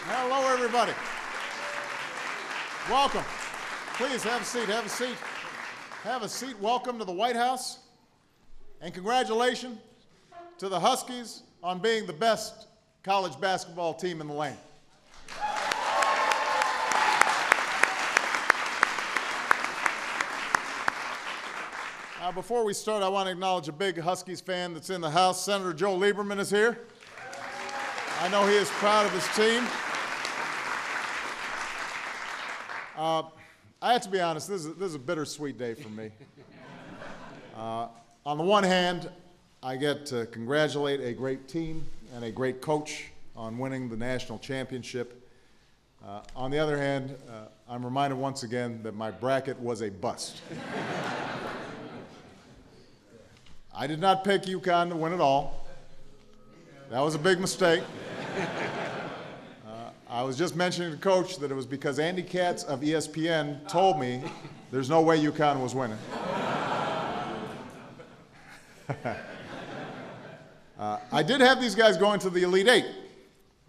Hello, everybody. Welcome. Please have a seat, have a seat. Have a seat. Welcome to the White House. And congratulations to the Huskies on being the best college basketball team in the land. Before we start, I want to acknowledge a big Huskies fan that's in the house. Senator Joe Lieberman is here. I know he is proud of his team. I have to be honest, this is a bittersweet day for me. On the one hand, I get to congratulate a great team and a great coach on winning the national championship. On the other hand, I'm reminded once again that my bracket was a bust. I did not pick UConn to win it all. That was a big mistake. I was just mentioning to Coach that it was because Andy Katz of ESPN told me there's no way UConn was winning. I did have these guys going to the Elite Eight,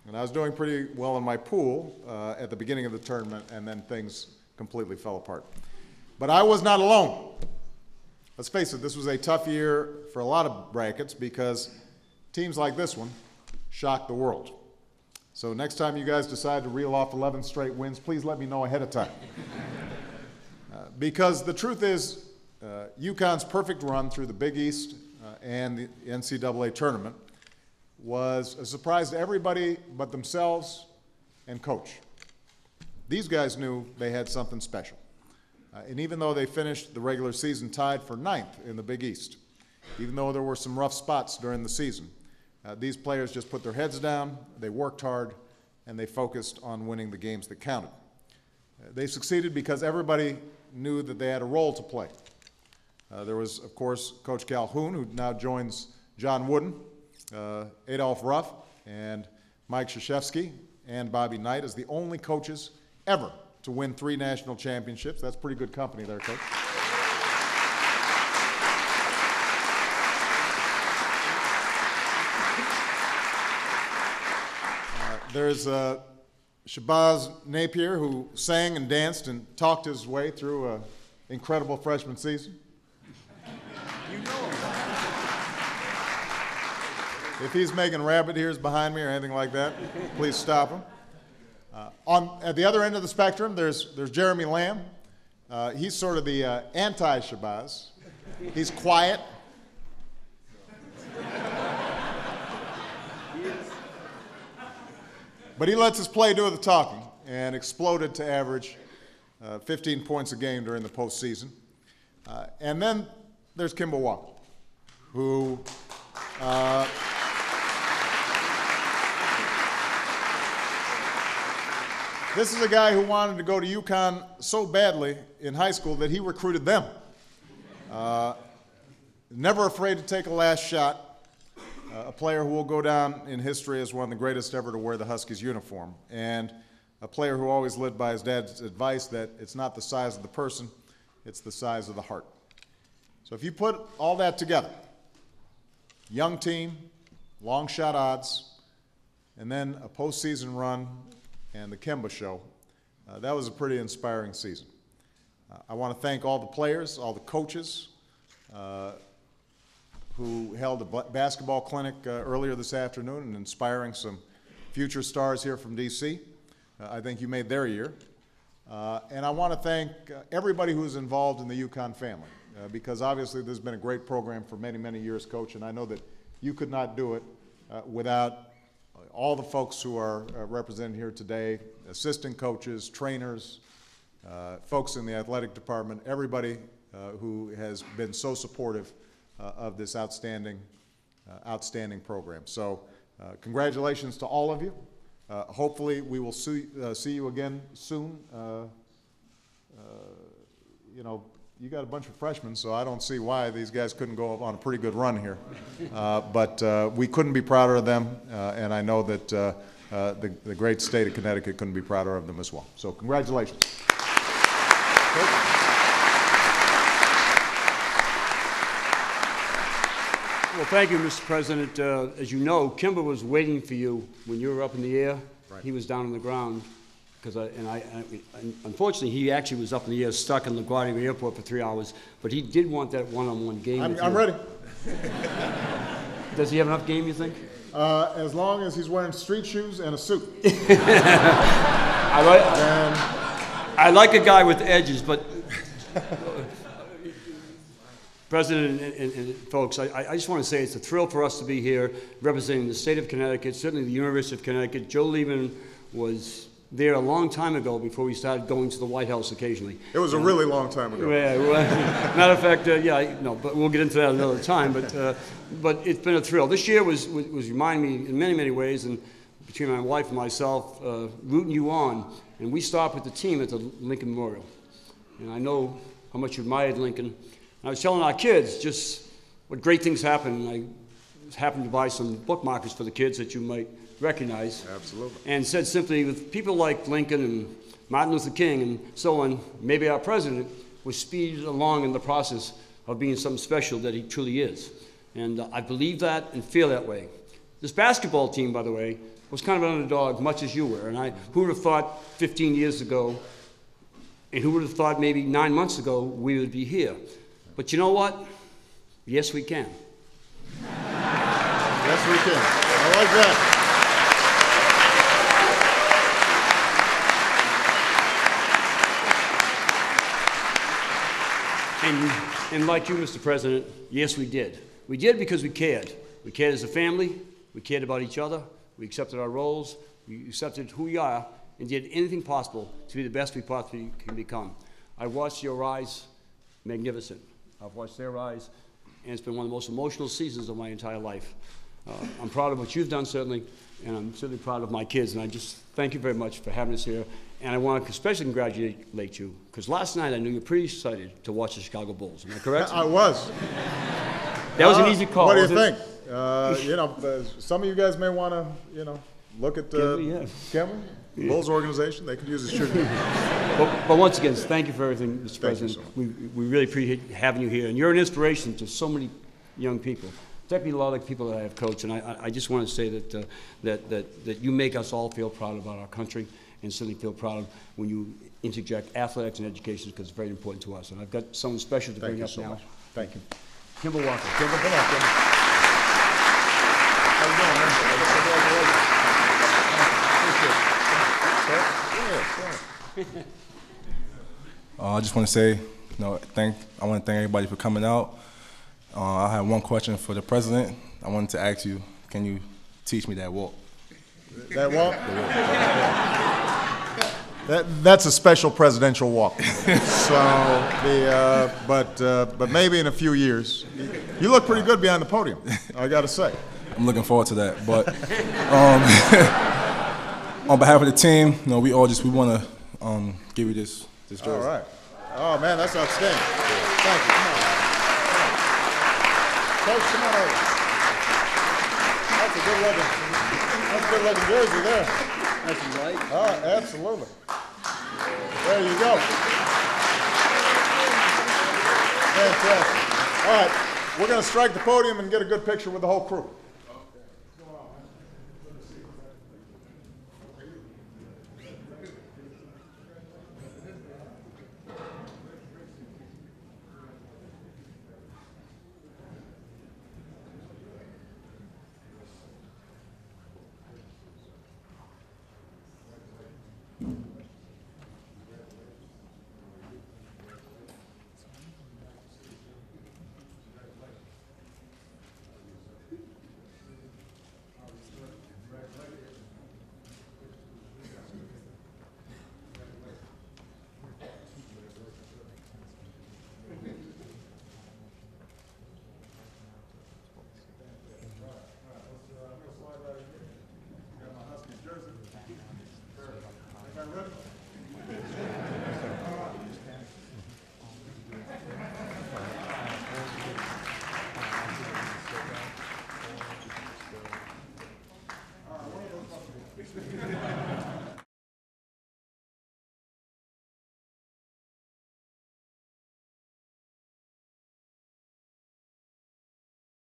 and I was doing pretty well in my pool at the beginning of the tournament, and then things completely fell apart. But I was not alone. Let's face it, this was a tough year for a lot of brackets because teams like this one shocked the world. So next time you guys decide to reel off 11 straight wins, please let me know ahead of time. Because the truth is, UConn's perfect run through the Big East and the NCAA tournament was a surprise to everybody but themselves and Coach. These guys knew they had something special. And even though they finished the regular season tied for 9th in the Big East, even though there were some rough spots during the season, these players just put their heads down, they worked hard, and they focused on winning the games that counted. They succeeded because everybody knew that they had a role to play. There was, of course, Coach Calhoun, who now joins John Wooden, Adolph Ruff, and Mike Krzyzewski, and Bobby Knight as the only coaches ever to win 3 national championships. That's pretty good company there, Coach. There's Shabazz Napier, who sang and danced and talked his way through an incredible freshman season. You know him. If he's making rabbit ears behind me or anything like that, please stop him. At the other end of the spectrum, there's Jeremy Lamb. He's sort of the anti-Shabazz. He's quiet. But he lets his play do the talking and exploded to average 15 points a game during the postseason. And then there's Kimball Walker, who this is a guy who wanted to go to UConn so badly in high school that he recruited them. Never afraid to take a last shot. A player who will go down in history as one of the greatest ever to wear the Huskies uniform, and a player who always lived by his dad's advice that it's not the size of the person, it's the size of the heart. So if you put all that together, young team, long shot odds, and then a postseason run and the Kemba show, that was a pretty inspiring season. I want to thank all the players, all the coaches, who held a basketball clinic earlier this afternoon and inspiring some future stars here from D.C. I think you made their year. And I want to thank everybody who's involved in the UConn family because obviously there's been a great program for many, many years, Coach, and I know that you could not do it without all the folks who are represented here today, assistant coaches, trainers, folks in the athletic department, everybody who has been so supportive of this outstanding program. So congratulations to all of you. Hopefully we will see you again soon. You know, you got a bunch of freshmen, so I don't see why these guys couldn't go on a pretty good run here. But we couldn't be prouder of them, and I know that the great state of Connecticut couldn't be prouder of them as well. So congratulations. Well, thank you, Mr. President. As you know, Kimber was waiting for you when you were up in the air. Right. He was down on the ground, because unfortunately, he actually was up in the air, stuck in LaGuardia Airport for 3 hours, but he did want that one-on-one game. I'm ready. Does he have enough game, you think? As long as he's wearing street shoes and a suit. I like a guy with edges, but President and folks, I just want to say it's a thrill for us to be here representing the state of Connecticut, certainly the University of Connecticut. Joe Lehman was there a long time ago before we started going to the White House occasionally. It was a really long time ago. Yeah, well, matter of fact, but we'll get into that another time. But it's been a thrill. This year was reminding me in many, many ways, and between my wife and myself, rooting you on. And we stopped with the team at the Lincoln Memorial. And I know how much you admired Lincoln. And I was telling our kids just what great things happen. I happened to buy some bookmarkers for the kids that you might recognize. Absolutely. And said simply, with people like Lincoln and Martin Luther King and so on, maybe our president was speeded along in the process of being something special that he truly is. And I believe that and feel that way. This basketball team, by the way, was kind of an underdog, much as you were. And who would have thought 15 years ago, and who would have thought maybe 9 months ago, we would be here? But you know what? Yes, we can. Yes, we can. I like that. And like you, Mr. President, yes, we did. We did because we cared. We cared as a family. We cared about each other. We accepted our roles. We accepted who we are and did anything possible to be the best we possibly can become. I watched your rise, magnificent. I've watched their rise, and it's been one of the most emotional seasons of my entire life. I'm proud of what you've done, certainly, and I'm certainly proud of my kids. And I just thank you very much for having us here. And I want to especially congratulate you, because last night I knew you were pretty excited to watch the Chicago Bulls. Am I correct? I was. That was an easy call. What do you think? Some of you guys may want to, look at Can we? Bulls organization. They could use a shooting. But once again, thank you for everything, Mr. President. So we really appreciate having you here, and you're an inspiration to so many young people. Particularly a lot of the people that I have coached, and I just want to say that you make us all feel proud about our country, and certainly feel proud when you interject athletics and education, because it's very important to us. And I've got someone special to bring up now. Much. Thank you. Kimball Walker. Kimball, come on, Kimball. How you doing, man? I just want to say, I want to thank everybody for coming out. I have one question for the president. I wanted to ask you, can you teach me that walk? That walk? That's a special presidential walk. But maybe in a few years. You look pretty good behind the podium, I got to say. I'm looking forward to that. But on behalf of the team, we want to give you this jersey. All right. Oh man, that's outstanding. Thank you. Come on. Coach, come on over. That's a good looking jersey there. That's right. Oh, absolutely. There you go. Fantastic. All right, we're going to strike the podium and get a good picture with the whole crew.